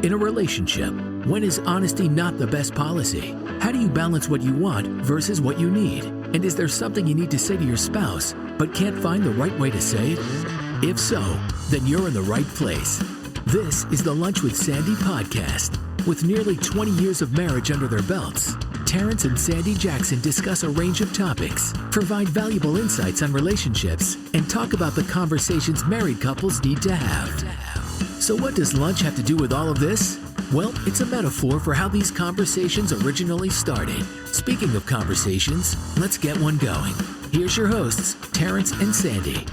In a relationship, when is honesty not the best policy? How do you balance what you want versus what you need? And is there something you need to say to your spouse, but can't find the right way to say it? If so, then you're in the right place. This is the Lunch with Sandy podcast. With nearly 20 years of marriage under their belts, Terrance and Sandy Jackson discuss a range of topics, provide valuable insights on relationships, and talk about the conversations married couples need to have. So what does lunch have to do with all of this? Well, it's a metaphor for how these conversations originally started. Speaking of conversations, let's get one going. Here's your hosts, Terrance and Sandy.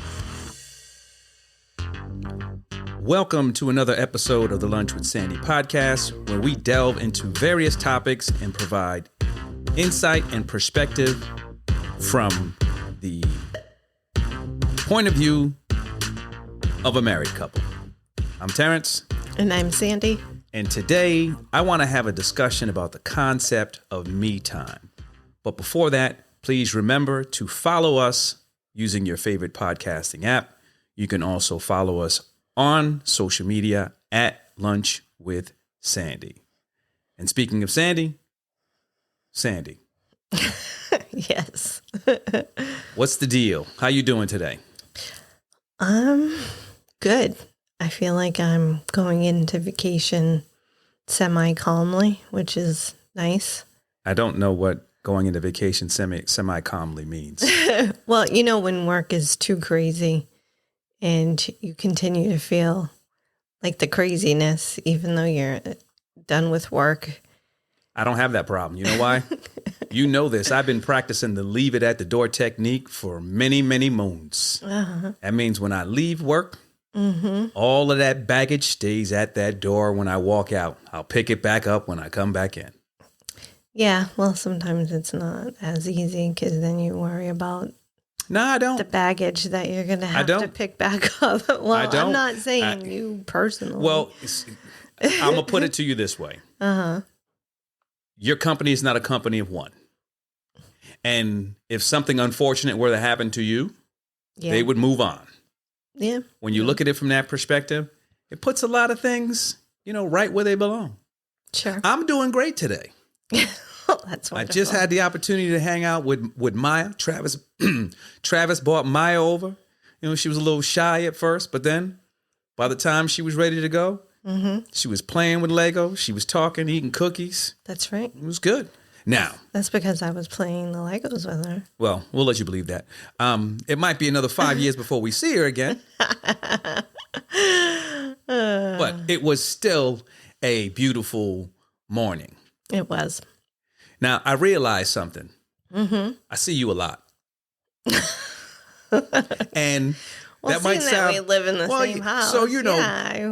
Welcome to another episode of the Lunch with Sandy podcast, where we delve into various topics and provide insight and perspective from the point of view of a married couple. I'm Terrance. And I'm Sandy. And today, I want to have a discussion about the concept of me time. But before that, please remember to follow us using your favorite podcasting app. You can also follow us on social media at Lunch with Sandy. And speaking of Sandy. Yes. What's the deal? How you doing today? Good. I feel like I'm going into vacation semi-calmly, which is nice. I don't know what going into vacation semi-calmly means. Well, you know, when work is too crazy and you continue to feel like the craziness, even though you're done with work. I don't have that problem. You know why? You know this. I've been practicing the leave it at the door technique for many, many moons. Uh-huh. That means when I leave work, all of that baggage stays at that door when I walk out. I'll pick it back up when I come back in. Yeah, well, sometimes it's not as easy because then you worry about I don't. The baggage that you're going to have to pick back up. Well, I'm not saying you personally. Well, I'm going to put it to you this way. Uh-huh. Your company is not a company of one. And if something unfortunate were to happen to you, they would move on. Yeah. When you look at it from that perspective, it puts a lot of things, right where they belong. Sure. I'm doing great today. That's wonderful. I just had the opportunity to hang out with Maya. Travis brought Maya over. She was a little shy at first, but then by the time she was ready to go, she was playing with Lego. She was talking, eating cookies. That's right. It was good. Now, that's because I was playing the Legos with her. Well, we'll let you believe that. It might be another 5 years before we see her again. But it was still a beautiful morning. It was. Now, I realized something. I see you a lot. And that might sound... we live in the same house. So,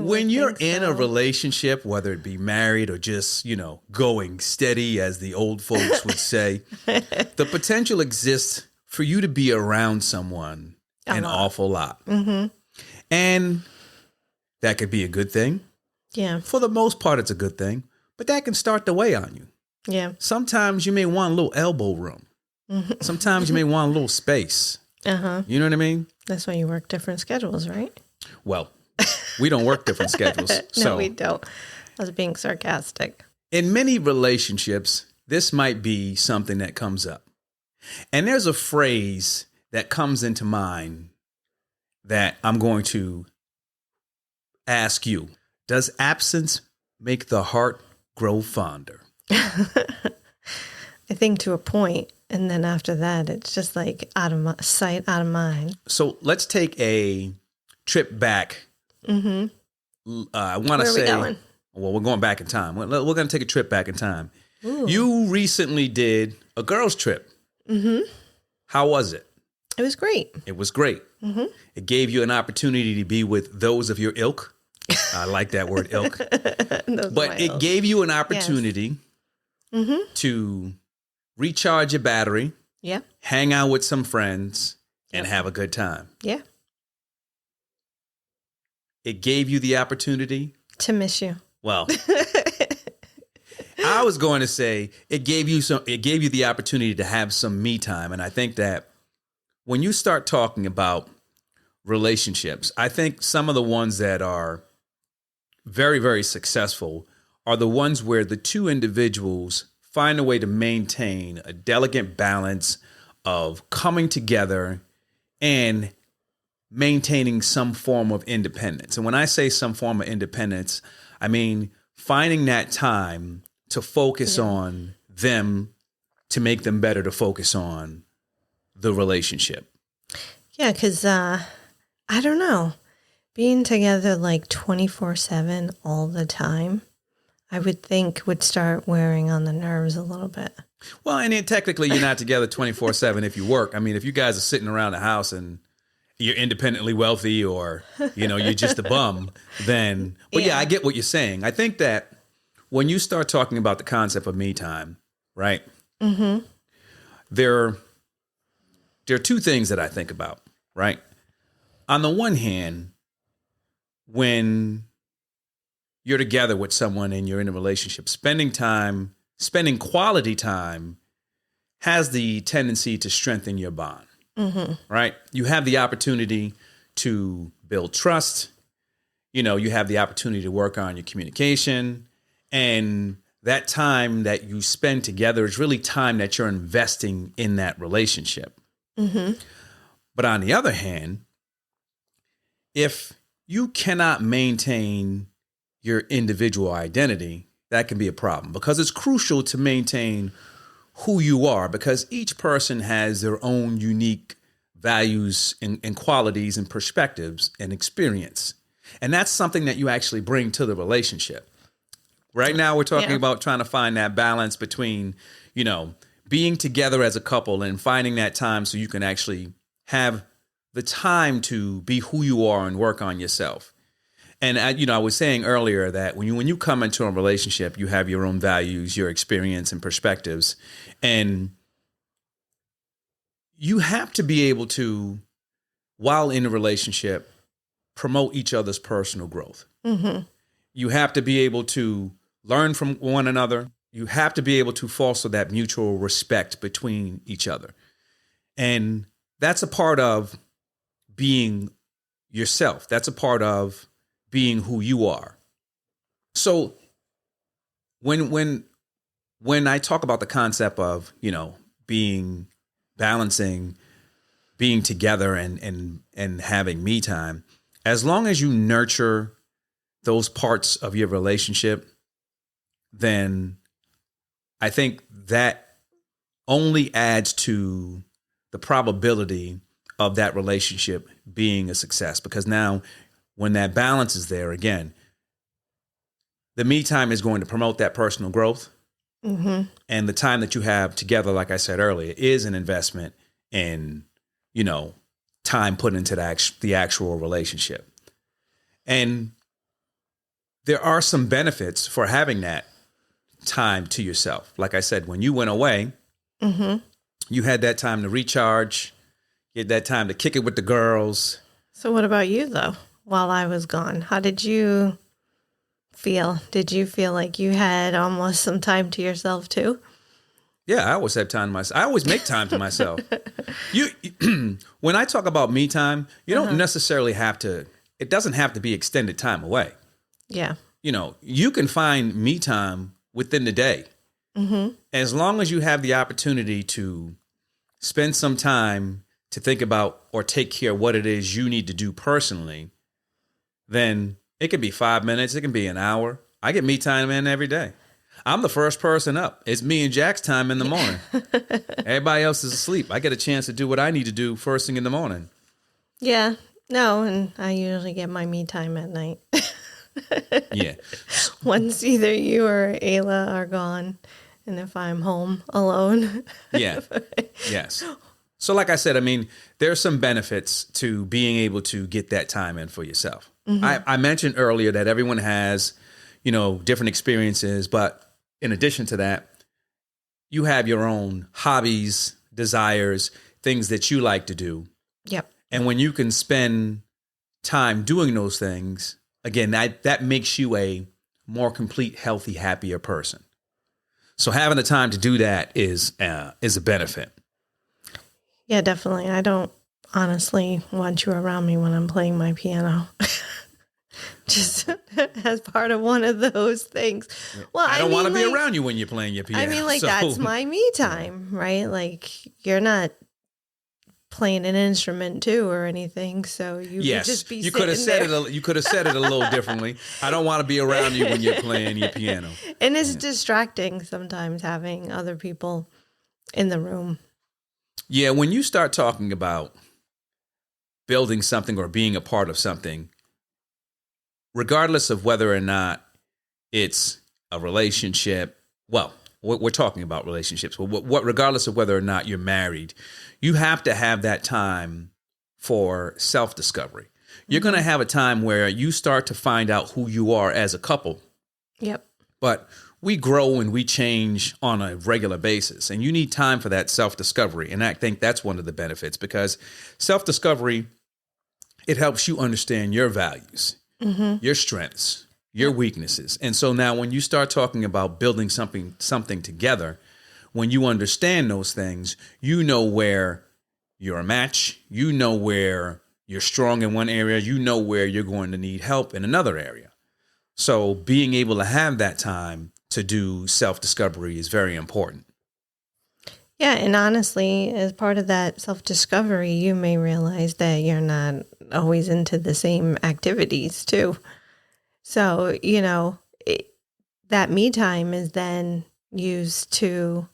when you're in a relationship, whether it be married or just, going steady, as the old folks would say, the potential exists for you to be around someone an awful lot. And that could be a good thing. Yeah. For the most part, it's a good thing. But that can start to weigh on you. Yeah. Sometimes you may want a little elbow room. Sometimes you may want a little space. Uh-huh. You know what I mean? That's why you work different schedules, right? Well, we don't work different schedules. No, we don't. I was being sarcastic. In many relationships, this might be something that comes up. And there's a phrase that comes into mind that I'm going to ask you. Does absence make the heart grow fonder? I think to a point. And then after that, it's just like out of sight, out of mind. So let's take a trip back. I want to say, where are we going? Well, we're going back in time. We're going to take a trip back in time. Ooh. You recently did a girls' trip. How was it? It was great. It was great. It gave you an opportunity to be with those of your ilk. I like that word, ilk. But it gave you an opportunity to recharge your battery, hang out with some friends, and have a good time. Yeah. It gave you the opportunity to miss you. Well, I was going to say it gave you the opportunity to have some me time. And I think that when you start talking about relationships, I think some of the ones that are very, very successful are the ones where the two individuals find a way to maintain a delicate balance of coming together and maintaining some form of independence. And when I say some form of independence, I mean finding that time to focus on them, to make them better, to focus on the relationship. Yeah, because I don't know, being together like 24/7 all the time, I would think would start wearing on the nerves a little bit. Well, and then technically you're not together 24/7 if you work. I mean, if you guys are sitting around the house and you're independently wealthy, or, you're just a bum, then, but yeah, I get what you're saying. I think that when you start talking about the concept of me time, right? Mm-hmm. There are two things that I think about, right? On the one hand, when you're together with someone and you're in a relationship, spending quality time has the tendency to strengthen your bond, right? You have the opportunity to build trust. You have the opportunity to work on your communication, and that time that you spend together is really time that you're investing in that relationship. Mm-hmm. But on the other hand, if you cannot maintain your individual identity, that can be a problem, because it's crucial to maintain who you are, because each person has their own unique values and qualities and perspectives and experience. And that's something that you actually bring to the relationship. Right now, we're talking about trying to find that balance between, being together as a couple and finding that time so you can actually have the time to be who you are and work on yourself. And I was saying earlier that when you come into a relationship, you have your own values, your experience and perspectives, and you have to be able to, while in a relationship, promote each other's personal growth. Mm-hmm. You have to be able to learn from one another. You have to be able to foster that mutual respect between each other. And that's a part of being yourself. That's a part of being who you are. So when I talk about the concept of, balancing being together and having me time, as long as you nurture those parts of your relationship, then I think that only adds to the probability of that relationship being a success. Because now when that balance is there, again, the me time is going to promote that personal growth. Mm-hmm. And the time that you have together, like I said earlier, is an investment in, time put into the actual relationship. And there are some benefits for having that time to yourself. Like I said, when you went away, you had that time to recharge, you had that time to kick it with the girls. So what about you, though, while I was gone? How did you feel? Did you feel like you had almost some time to yourself, too? Yeah, I always have time to myself. I always make time to myself. When I talk about me time, you don't necessarily have to, it doesn't have to be extended time away. Yeah. You can find me time within the day. Mm-hmm. As long as you have the opportunity to spend some time to think about or take care of what it is you need to do personally, then it could be 5 minutes. It can be an hour. I get me time in every day. I'm the first person up. It's me and Jack's time in the morning. Everybody else is asleep. I get a chance to do what I need to do first thing in the morning. Yeah. No, and I usually get my me time at night. Yeah. Once either you or Ayla are gone, and if I'm home alone. Yeah. Yes. So like I said, I mean, there are some benefits to being able to get that time in for yourself. Mm-hmm. I mentioned earlier that everyone has, different experiences, but in addition to that, you have your own hobbies, desires, things that you like to do. Yep. And when you can spend time doing those things, again, that makes you a more complete, healthy, happier person. So having the time to do that is a benefit. Yeah, definitely. I don't honestly want you around me when I'm playing my piano. just as part of one of those things. Well, I don't want to be like, around you when you're playing your piano. I mean, like, that's my me time, right? Like, you're not playing an instrument too or anything, so you could just be you could have said it. You could have said it a little differently. I don't want to be around you when you're playing your piano. And it's distracting sometimes having other people in the room. Yeah, when you start talking about building something or being a part of something, regardless of whether or not it's a relationship, well, we're talking about relationships, but regardless of whether or not you're married, you have to have that time for self-discovery. You're going to have a time where you start to find out who you are as a couple. Yep. But we grow and we change on a regular basis, and you need time for that self-discovery. And I think that's one of the benefits, because self-discovery, it helps you understand your values, your strengths, your weaknesses. And so now when you start talking about building something together, when you understand those things, you know where you're a match, you know where you're strong in one area, you know where you're going to need help in another area. So being able to have that time to do self-discovery is very important. Yeah, and honestly, as part of that self-discovery, you may realize that you're not always into the same activities too. So, that me time is then used to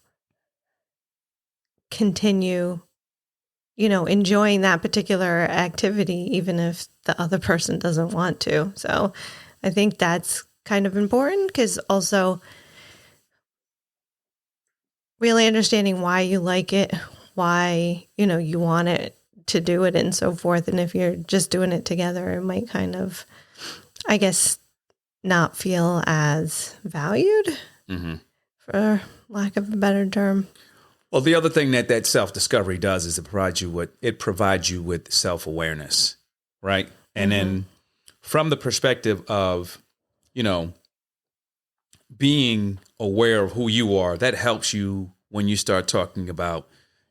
continue, enjoying that particular activity, even if the other person doesn't want to. So I think that's kind of important, because also really understanding why you like it, why, you want it to do it and so forth. And if you're just doing it together, it might kind of, I guess, not feel as valued, for lack of a better term. Well, the other thing that self-discovery does is it provides you with self-awareness, right? And then from the perspective of, being aware of who you are, that helps you when you start talking about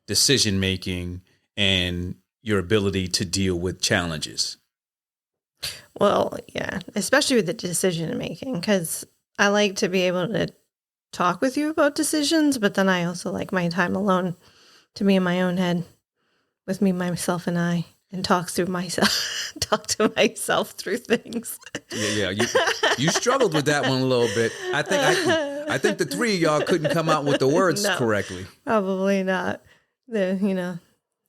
decision-making and your ability to deal with challenges. Well, yeah, especially with the decision making, because I like to be able to talk with you about decisions, but then I also like my time alone to be in my own head with me, myself, and I, and talk to myself through things. Yeah. You struggled with that one a little bit. I think the three of y'all couldn't come out with the words correctly. Probably not.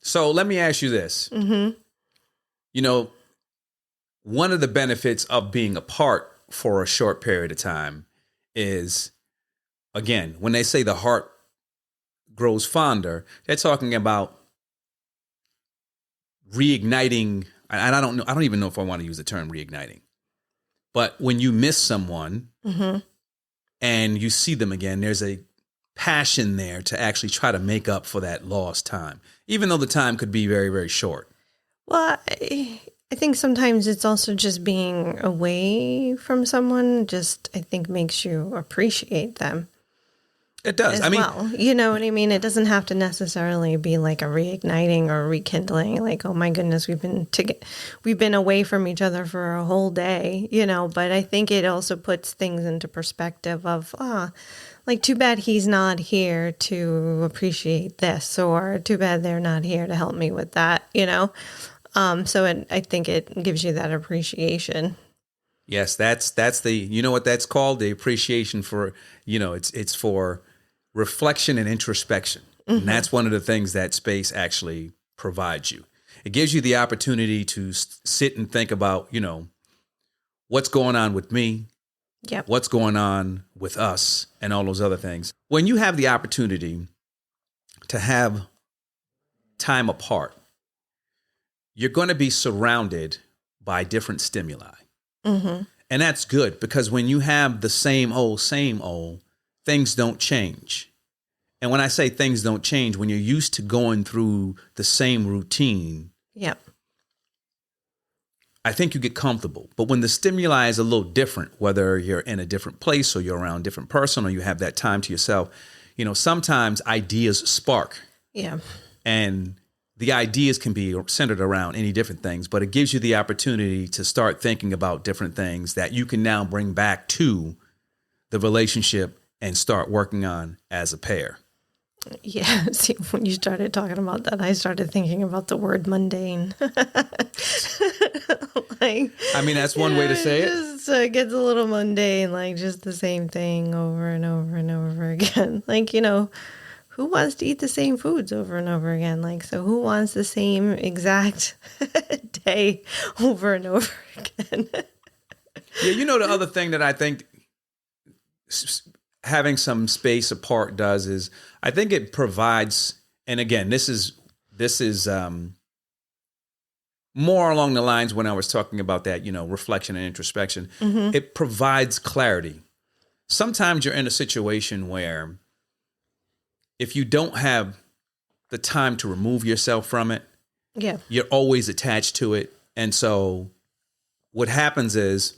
So let me ask you this. One of the benefits of being apart for a short period of time is, again, when they say the heart grows fonder, they're talking about reigniting. And I don't even know if I want to use the term reigniting, but when you miss someone and you see them again, there's a passion there to actually try to make up for that lost time, even though the time could be very, very short. Well, I think sometimes it's also just being away from someone I think makes you appreciate them. It does. Well, you know what I mean? It doesn't have to necessarily be like a reigniting or rekindling, like, oh my goodness, we've been away from each other for a whole day, but I think it also puts things into perspective of, like, too bad he's not here to appreciate this, or too bad they're not here to help me with that, So I think it gives you that appreciation. Yes, that's what that's called? The appreciation for, it's for reflection and introspection. And that's one of the things that space actually provides you. It gives you the opportunity to sit and think about, what's going on with me, what's going on with us, and all those other things. When you have the opportunity to have time apart, you're going to be surrounded by different stimuli. And that's good, because when you have the same old, things don't change. And when I say things don't change, when you're used to going through the same routine, I think you get comfortable. But when the stimuli is a little different, whether you're in a different place or you're around a different person or you have that time to yourself, sometimes ideas spark. Yeah. And the ideas can be centered around any different things, but it gives you the opportunity to start thinking about different things that you can now bring back to the relationship and start working on as a pair. Yeah. See, when you started talking about that, I started thinking about the word mundane. Like, I mean, that's one way to say it. Just, it gets a little mundane, like just the same thing over and over and over again. Like, who wants to eat the same foods over and over again? Like, so who wants the same exact day over and over again? Yeah, the other thing that I think having some space apart does is I think it provides, and again, this is more along the lines when I was talking about that, reflection and introspection. Mm-hmm. It provides clarity. Sometimes you're in a situation where if you don't have the time to remove yourself from it, you're always attached to it. And so what happens is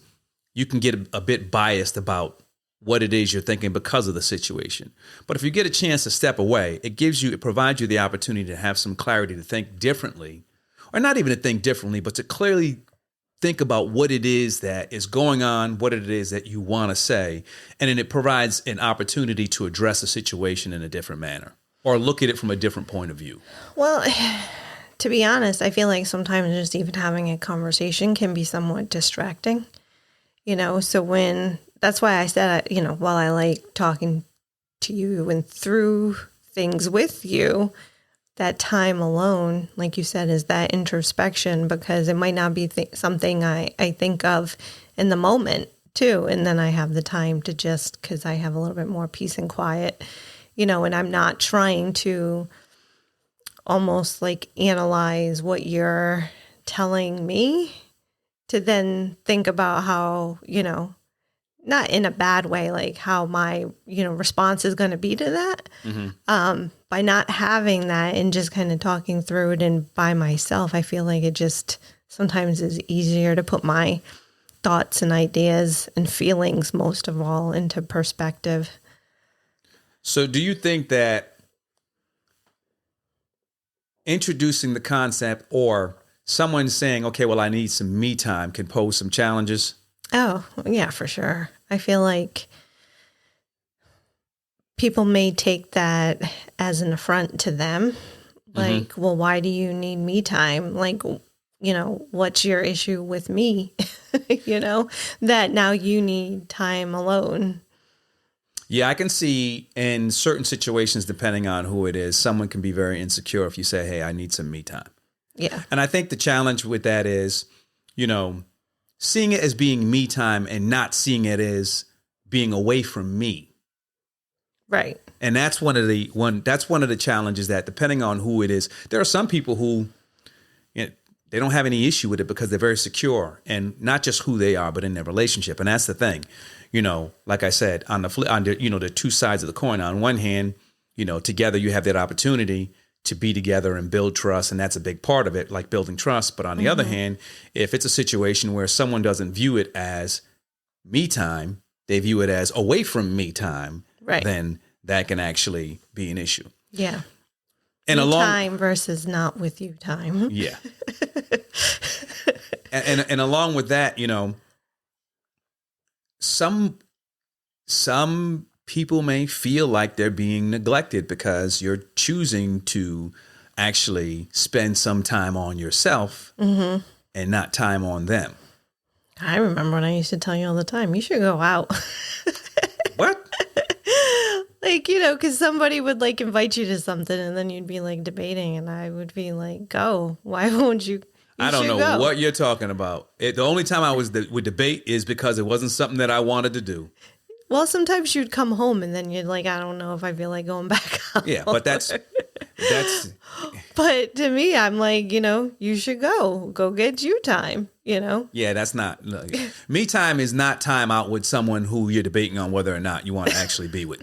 you can get a bit biased about what it is you're thinking because of the situation. But if you get a chance to step away, it provides you the opportunity to have some clarity to think differently, or not even to think differently, but to clearly think about what it is that is going on, what it is that you want to say. And then it provides an opportunity to address a situation in a different manner or look at it from a different point of view. Well, to be honest, I feel like sometimes just even having a conversation can be somewhat distracting, so that's why I said, while I like talking to you and through things with you, that time alone, like you said, is that introspection, because it might not be something I think of in the moment too. And then I have the time to just, because I have a little bit more peace and quiet, and I'm not trying to almost like analyze what you're telling me to then think about how, not in a bad way, like how my, response is going to be to that. Mm-hmm. By not having that and just kind of talking through it and by myself, I feel like it just sometimes is easier to put my thoughts and ideas and feelings, most of all, into perspective. So do you think that introducing the concept or someone saying, okay, well, I need some me time can pose some challenges? Oh, yeah, for sure. I feel like people may take that as an affront to them. Like, well, why do you need me time? Like, what's your issue with me? That now you need time alone. Yeah, I can see in certain situations, depending on who it is, someone can be very insecure if you say, hey, I need some me time. Yeah. And I think the challenge with that is, seeing it as being me time and not seeing it as being away from me. Right. And that's one of the challenges that, depending on who it is, there are some people who they don't have any issue with it because they're very secure, and not just who they are, but in their relationship. And that's the thing, like I said, on the two sides of the coin. On one hand, together you have that opportunity to be together and build trust. And that's a big part of it, like building trust. But on the other hand, if it's a situation where someone doesn't view it as me time, they view it as away from me time, right, then that can actually be an issue. Yeah. And time versus not with you time. Yeah. and along with that, some people may feel like they're being neglected because you're choosing to actually spend some time on yourself and not time on them. I remember when I used to tell you all the time, you should go out. What? Like, because somebody would like invite you to something and then you'd be like debating and I would be like, go. Why won't you? I don't know what you're talking about. The only time I would debate is because it wasn't something that I wanted to do. Well, sometimes you'd come home and then you'd like, I don't know if I feel like going back out. Yeah, but that's. But to me, I'm like, you should go get you time, Yeah, that's not. Look, me time is not time out with someone who you're debating on whether or not you want to actually be with.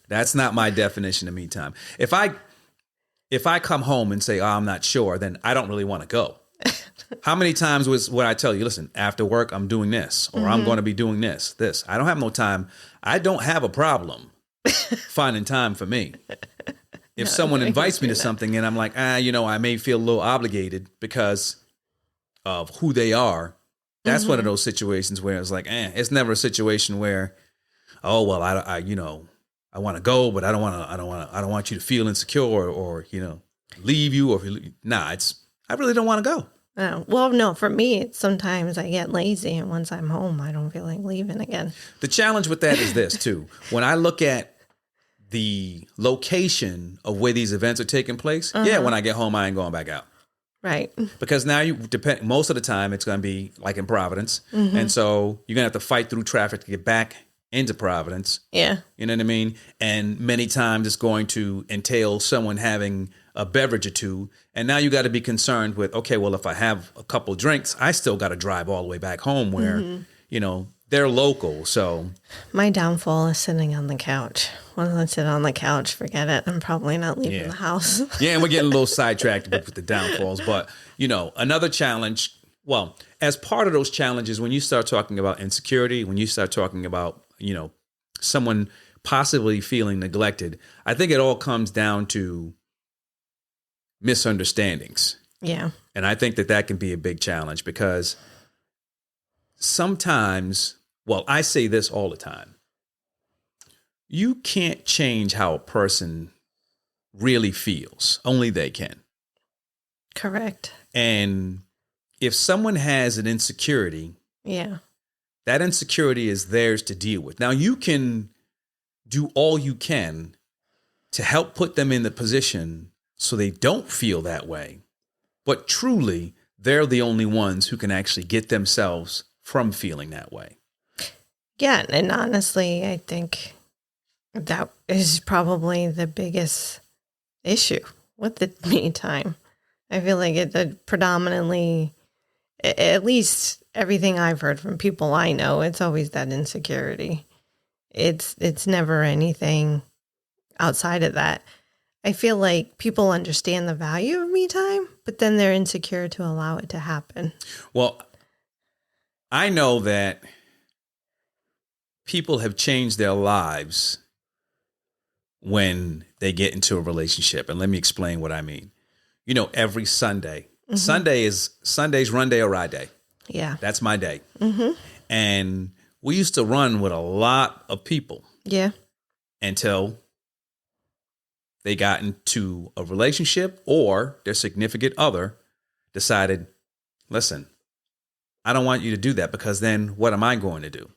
That's not my definition of me time. If I come home and say, oh, I'm not sure, then I don't really want to go. How many times would I tell you, listen, after work, I'm doing this, or I'm going to be doing this. I don't have no time. I don't have a problem finding time for me. if someone invites me to something and I'm like, I may feel a little obligated because of who they are. That's one of those situations where it's like, it's never a situation where, oh, well, I want to go, but I don't want you to feel insecure or leave you I really don't want to go. Oh, well, no, for me, sometimes I get lazy, and once I'm home, I don't feel like leaving again. The challenge with that is this too. When I look at the location of where these events are taking place, when I get home, I ain't going back out. Right. Because now most of the time it's going to be like in Providence. And so you're going to have to fight through traffic to get back into Providence. Yeah. You know what I mean? And many times it's going to entail someone having a beverage or two. And now you got to be concerned with, okay, well, if I have a couple drinks, I still got to drive all the way back home where, they're local. So my downfall is sitting on the couch. Once I sit on the couch, forget it. I'm probably not leaving the house. Yeah, and we're getting a little sidetracked with the downfalls. But, another challenge, well, as part of those challenges, when you start talking about insecurity, when you start talking about, someone possibly feeling neglected, I think it all comes down to misunderstandings. Yeah. And I think that can be a big challenge because sometimes, well, I say this all the time. You can't change how a person really feels. Only they can. Correct. And if someone has an insecurity, that insecurity is theirs to deal with. Now, you can do all you can to help put them in the position so they don't feel that way. But truly, they're the only ones who can actually get themselves from feeling that way. Yeah. And honestly, I think that is probably the biggest issue with the me time. I feel like it predominantly, at least everything I've heard from people I know, it's always that insecurity. It's never anything outside of that. I feel like people understand the value of me time, but then they're insecure to allow it to happen. Well, I know that people have changed their lives when they get into a relationship. And let me explain what I mean. Every Sunday, Sunday's run day or ride day. Yeah. That's my day. And we used to run with a lot of people. Yeah. Until they got into a relationship or their significant other decided, listen, I don't want you to do that because then what am I going to do?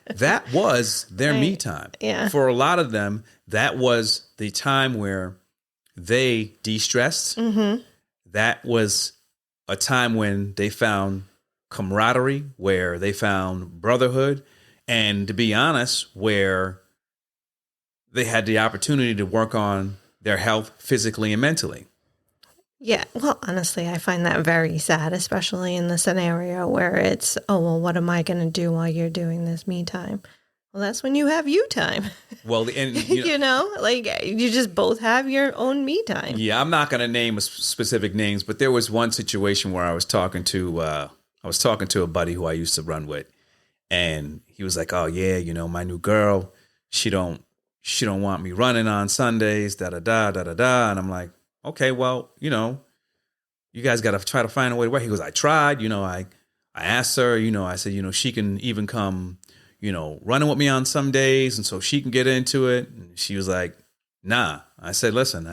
That was their me time. Yeah. For a lot of them, that was the time where they de-stressed. That was a time when they found camaraderie, where they found brotherhood, and to be honest, where they had the opportunity to work on their health physically and mentally. Yeah. Well, honestly, I find that very sad, especially in the scenario where it's, oh, well, what am I going to do while you're doing this me time? Well, that's when you have you time. Well, and like you just both have your own me time. Yeah, I'm not going to name specific names, but there was one situation where I was talking to a buddy who I used to run with, and he was like, "Oh yeah, my new girl, she don't want me running on Sundays, da da da da da da," and I'm like, okay, well, you guys got to try to find a way to work. He goes, I tried, I asked her, I said, she can even come, running with me on some days. And so she can get into it. And she was like, nah. I said, listen,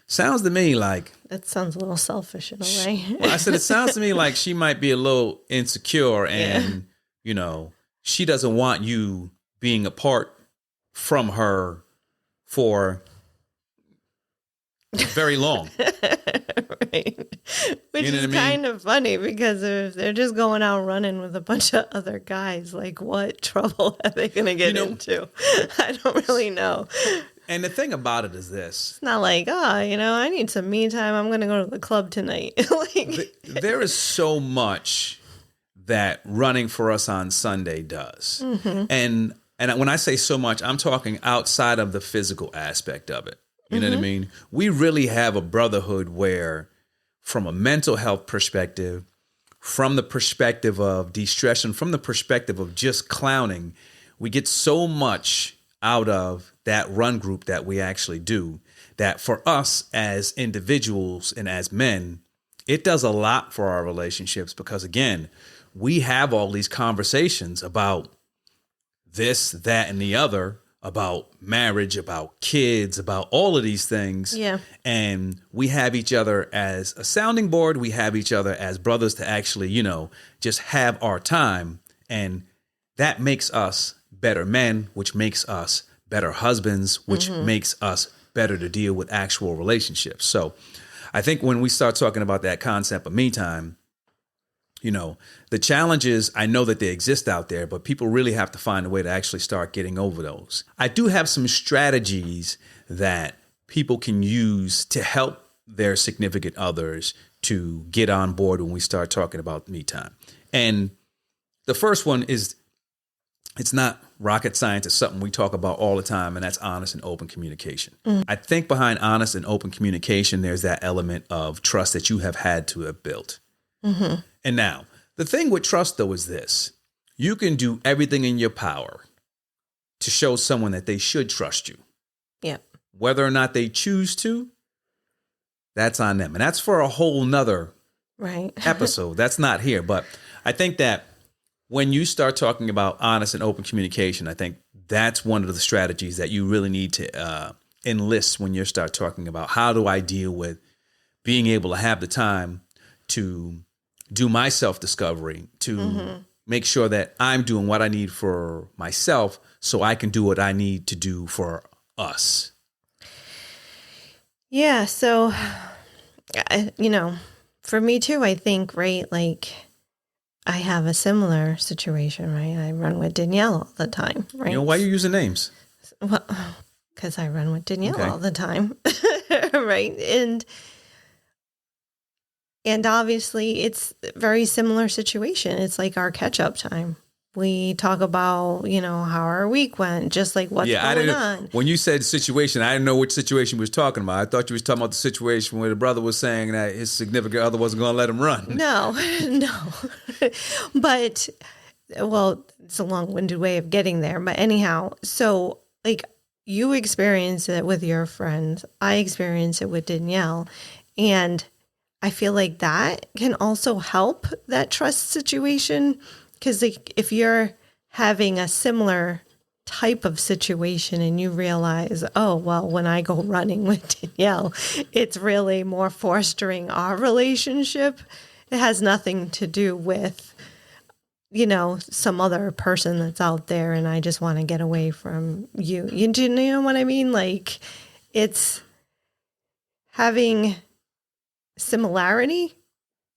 sounds to me like. That sounds a little selfish in a way. Well, I said, it sounds to me like she might be a little insecure and, she doesn't want you being apart from her for very long. Right. Which is kind of funny because if they're just going out running with a bunch of other guys, like what trouble are they going to get into? I don't really know. And the thing about it is this. It's not like, I need some me time. I'm going to go to the club tonight. There is so much that running for us on Sunday does. And when I say so much, I'm talking outside of the physical aspect of it. You know what I mean? We really have a brotherhood where, from a mental health perspective, from the perspective of de-stress, and from the perspective of just clowning, we get so much out of that run group that we actually do, that for us as individuals and as men, it does a lot for our relationships because, again, we have all these conversations about this, that, and the other, about marriage, about kids, about all of these things. Yeah. And we have each other as a sounding board. We have each other as brothers to actually, just have our time. And that makes us better men, which makes us better husbands, which makes us better to deal with actual relationships. So I think when we start talking about that concept of me time, the challenges, I know that they exist out there, but people really have to find a way to actually start getting over those. I do have some strategies that people can use to help their significant others to get on board when we start talking about me time. And the first one is, it's not rocket science. It's something we talk about all the time, and that's honest and open communication. I think behind honest and open communication, there's that element of trust that you have had to have built. And now, the thing with trust, though, is this. You can do everything in your power to show someone that they should trust you. Yep. Whether or not they choose to, that's on them. And that's for a whole nother episode. That's not here. But I think that when you start talking about honest and open communication, I think that's one of the strategies that you really need to enlist when you start talking about how do I deal with being able to have the time to do my self-discovery, to make sure that I'm doing what I need for myself so I can do what I need to do for us. Yeah. So, for me too, I think, right, like I have a similar situation, right? I run with Danielle all the time, right? Why are you using names? Well, because I run with Danielle all the time, right? And obviously, it's a very similar situation. It's like our catch-up time. We talk about, how our week went, just like what's going on. When you said situation, I didn't know which situation we was talking about. I thought you was talking about the situation where the brother was saying that his significant other wasn't going to let him run. No. But, well, it's a long-winded way of getting there. But anyhow, so like you experience it with your friends. I experience it with Danielle. And I feel like that can also help that trust situation. Because like, if you're having a similar type of situation and you realize, oh, well, when I go running with Danielle, it's really more fostering our relationship. It has nothing to do with, some other person that's out there and I just want to get away from you. You know what I mean? Like it's having similarity,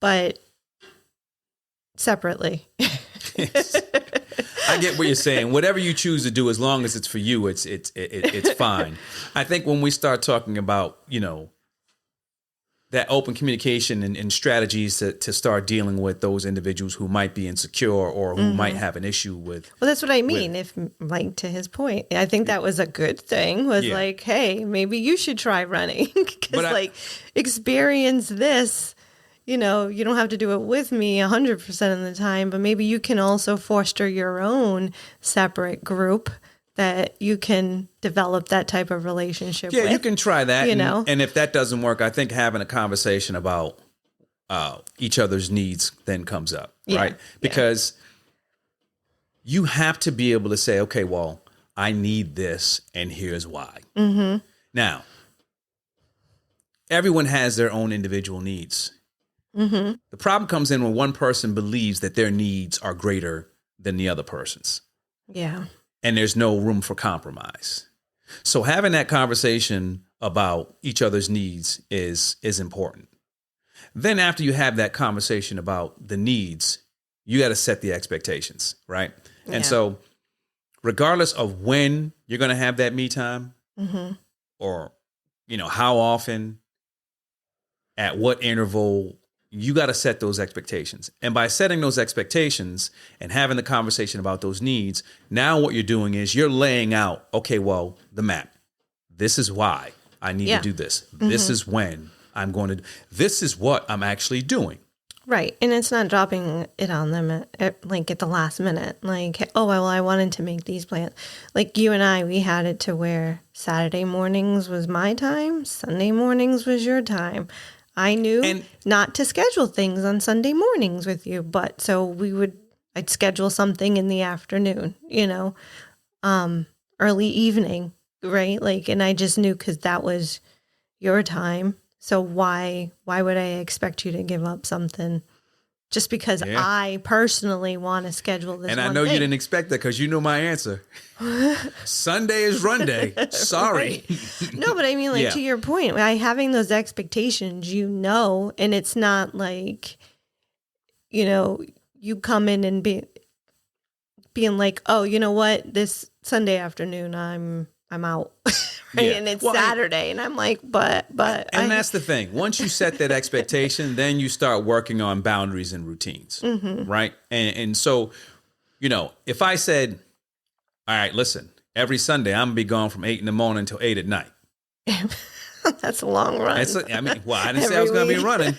but separately. I get what you're saying. Whatever you choose to do, as long as it's for you, it's fine. I think when we start talking about, that open communication and strategies to start dealing with those individuals who might be insecure or who might have an issue with. Well, that's what I mean. If like to his point, I think that was a good thing was like, hey, maybe you should try running because experience this. You don't have to do it with me 100% of the time, but maybe you can also foster your own separate group that you can develop that type of relationship with. Yeah, you can try that. And if that doesn't work, I think having a conversation about each other's needs then comes up, right? Because you have to be able to say, okay, well, I need this and here's why. Now, everyone has their own individual needs. The problem comes in when one person believes that their needs are greater than the other person's. Yeah. And there's no room for compromise. So having that conversation about each other's needs is important. Then after you have that conversation about the needs, you got to set the expectations, right? Yeah. And so regardless of when you're going to have that me time or, how often, at what interval, you got to set those expectations. And by setting those expectations and having the conversation about those needs, now what you're doing is you're laying out, okay, well, the map. This is why I need to do this. This is when I'm going to, this is what I'm actually doing. Right. And it's not dropping it on them at the last minute. Like, oh, well, I wanted to make these plans. Like you and I, we had it to where Saturday mornings was my time. Sunday mornings was your time. I knew not to schedule things on Sunday mornings with you. But so I'd schedule something in the afternoon, early evening. Right. Like, and I just knew because that was your time. So why would I expect you to give up something just because I personally want to schedule this? And I know you didn't expect that because you know my answer. Sunday is run day. Sorry. No, but I mean, to your point, having those expectations, and it's not like, you come in and being like, oh, you know what, this Sunday afternoon, I'm out. Right? Yeah. And it's Saturday. And I'm like, but. And that's the thing. Once you set that expectation, then you start working on boundaries and routines. Mm-hmm. Right. And so, if I said, all right, listen, every Sunday, I'm going to be gone from 8 in the morning until 8 at night. That's a long run. I didn't say I was going to be running.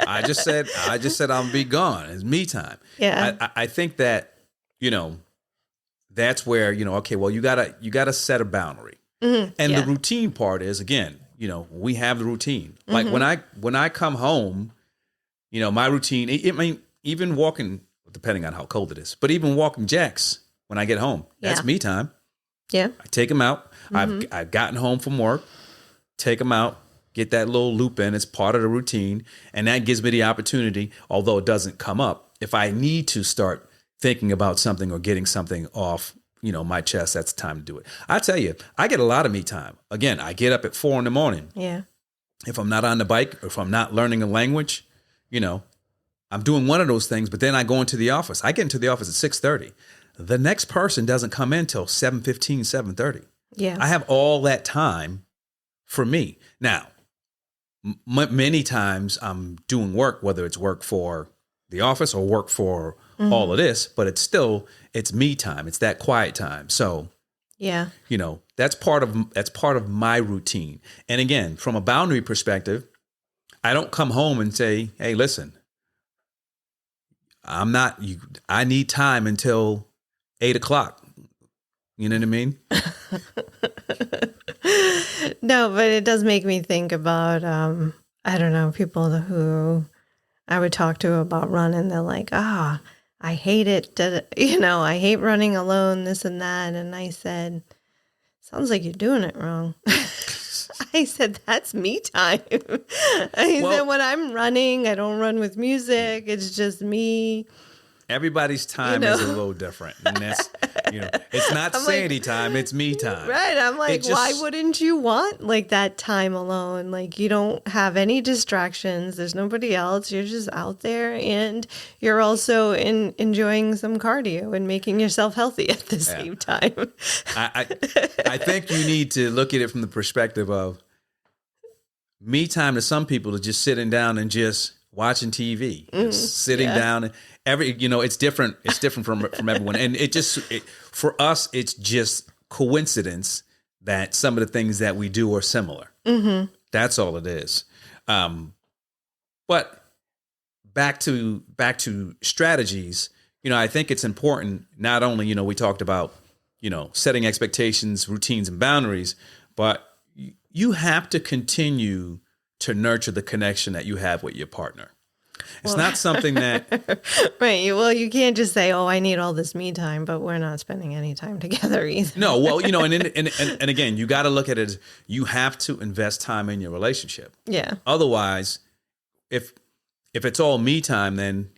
I just said I'm going to be gone. It's me time. Yeah. I think that, that's where, okay, well, you gotta set a boundary. Mm-hmm. And the routine part is, again, we have the routine. Like when I come home, my routine, even walking, depending on how cold it is, but even walking Jacks when I get home, that's me time. Yeah. I take them out. Mm-hmm. I've gotten home from work, take them out, get that little loop in. It's part of the routine. And that gives me the opportunity, although it doesn't come up, if I need to start thinking about something or getting something off, my chest, that's the time to do it. I tell you, I get a lot of me time. Again, I get up at 4 a.m. Yeah. If I'm not on the bike or if I'm not learning a language, I'm doing one of those things, but then I go into the office. I get into the office at 6:30. The next person doesn't come in till 7:15, 7:30. Yeah. I have all that time for me. Now, many times I'm doing work, whether it's work for the office or work for all of this, but it's me time. It's that quiet time. So, that's part of my routine. And again, from a boundary perspective, I don't come home and say, hey, listen, I need time until 8:00. You know what I mean? No, but it does make me think about, I don't know, people who I would talk to about running. They're like, I hate it. I hate running alone, this and that. And I said, sounds like you're doing it wrong. I said, that's me time. I said, when I'm running, I don't run with music. It's just me. Everybody's time is a little different. And that's, it's not Sandy time, it's me time. Right. I'm like, why wouldn't you want that time alone? Like, you don't have any distractions. There's nobody else. You're just out there, and you're also enjoying some cardio and making yourself healthy at the same time. I think you need to look at it from the perspective of me time to some people is just sitting down and just watching TV, sitting down and it's different. It's different from everyone. And for us, it's just coincidence that some of the things that we do are similar. Mm-hmm. That's all it is. But back to strategies, I think it's important, not only, we talked about, setting expectations, routines, and boundaries, but you have to continue to nurture the connection that you have with your partner. It's not something that... Right. Well, you can't just say, oh, I need all this me time, but we're not spending any time together either. No, well, and again, you got to look at it as you have to invest time in your relationship. Yeah. Otherwise, if it's all me time, then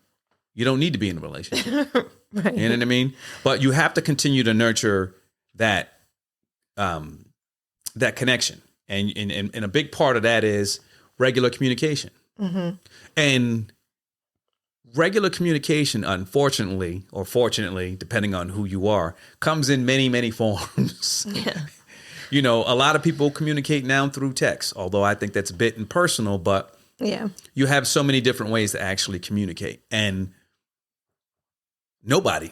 you don't need to be in a relationship. Right. You know what I mean? But you have to continue to nurture that connection. And a big part of that is regular communication. Mm-hmm. And regular communication, unfortunately, or fortunately, depending on who you are, comes in many, many forms. Yeah. A lot of people communicate now through text, although I think that's a bit impersonal, but you have so many different ways to actually communicate. And nobody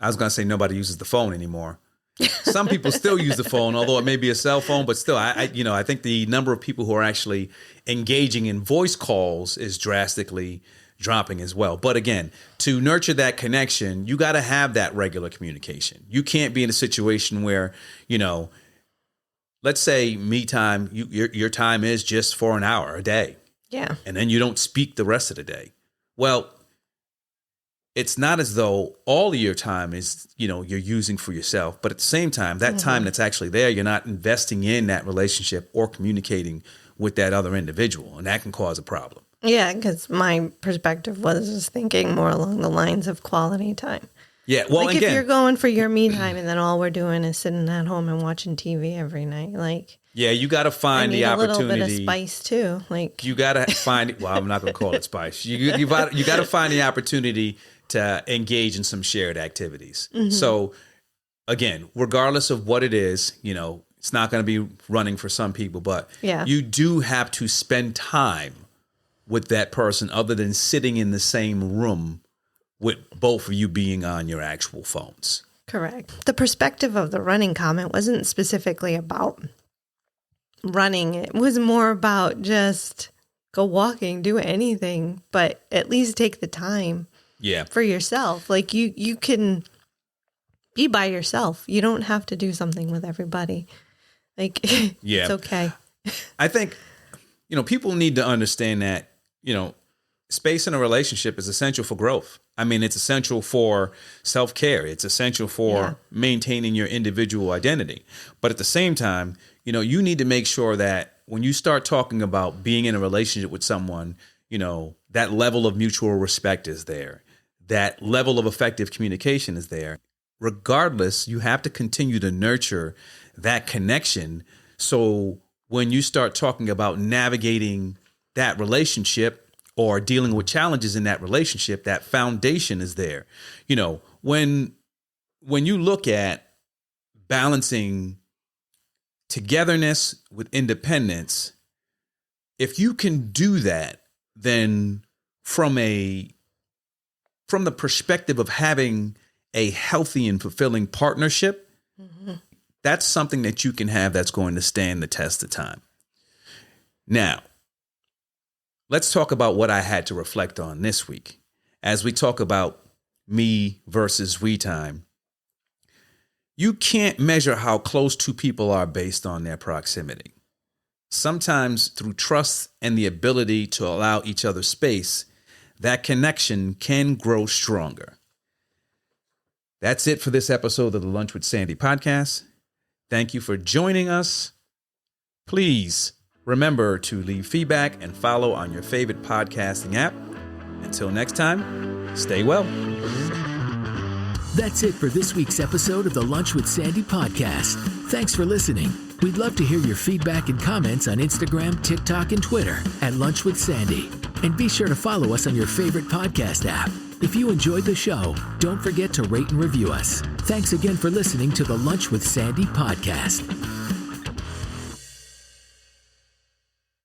nobody uses the phone anymore. Some people still use the phone, although it may be a cell phone, but still, I think the number of people who are actually engaging in voice calls is drastically dropping as well. But again, to nurture that connection, you got to have that regular communication. You can't be in a situation where, let's say me time, your time is just for an hour a day. Yeah. And then you don't speak the rest of the day. Well, it's not as though all of your time is, you're using for yourself. But at the same time, that time that's actually there, you're not investing in that relationship or communicating with that other individual. And that can cause a problem. Yeah, because my perspective was just thinking more along the lines of quality time. Yeah, well, like again, if you're going for your me time and then all we're doing is sitting at home and watching TV every night, you got to find the opportunity. A little bit of spice too. You got to find. Well, I'm not going to call it spice. You got to find the opportunity to engage in some shared activities. Mm-hmm. So, again, regardless of what it is, it's not going to be running for some people, but you do have to spend time with that person, other than sitting in the same room with both of you being on your actual phones. Correct. The perspective of the running comment wasn't specifically about running. It was more about just go walking, do anything, but at least take the time for yourself. Like you can be by yourself. You don't have to do something with everybody. It's okay. I think, people need to understand that, space in a relationship is essential for growth. I mean, it's essential for self-care. It's essential for maintaining your individual identity. But at the same time, you need to make sure that when you start talking about being in a relationship with someone, that level of mutual respect is there. That level of effective communication is there. Regardless, you have to continue to nurture that connection. So when you start talking about navigating that relationship or dealing with challenges in that relationship, that foundation is there. When you look at balancing togetherness with independence, if you can do that, then from the perspective of having a healthy and fulfilling partnership, that's something that you can have that's going to stand the test of time. Now, let's talk about what I had to reflect on this week. As we talk about me versus we time, you can't measure how close two people are based on their proximity. Sometimes through trust and the ability to allow each other space, that connection can grow stronger. That's it for this episode of the Lunch with Sandy podcast. Thank you for joining us. Please remember to leave feedback and follow on your favorite podcasting app. Until next time, stay well. That's it for this week's episode of the Lunch with Sandy podcast. Thanks for listening. We'd love to hear your feedback and comments on Instagram, TikTok, and Twitter at Lunch with Sandy. And be sure to follow us on your favorite podcast app. If you enjoyed the show, don't forget to rate and review us. Thanks again for listening to the Lunch with Sandy podcast.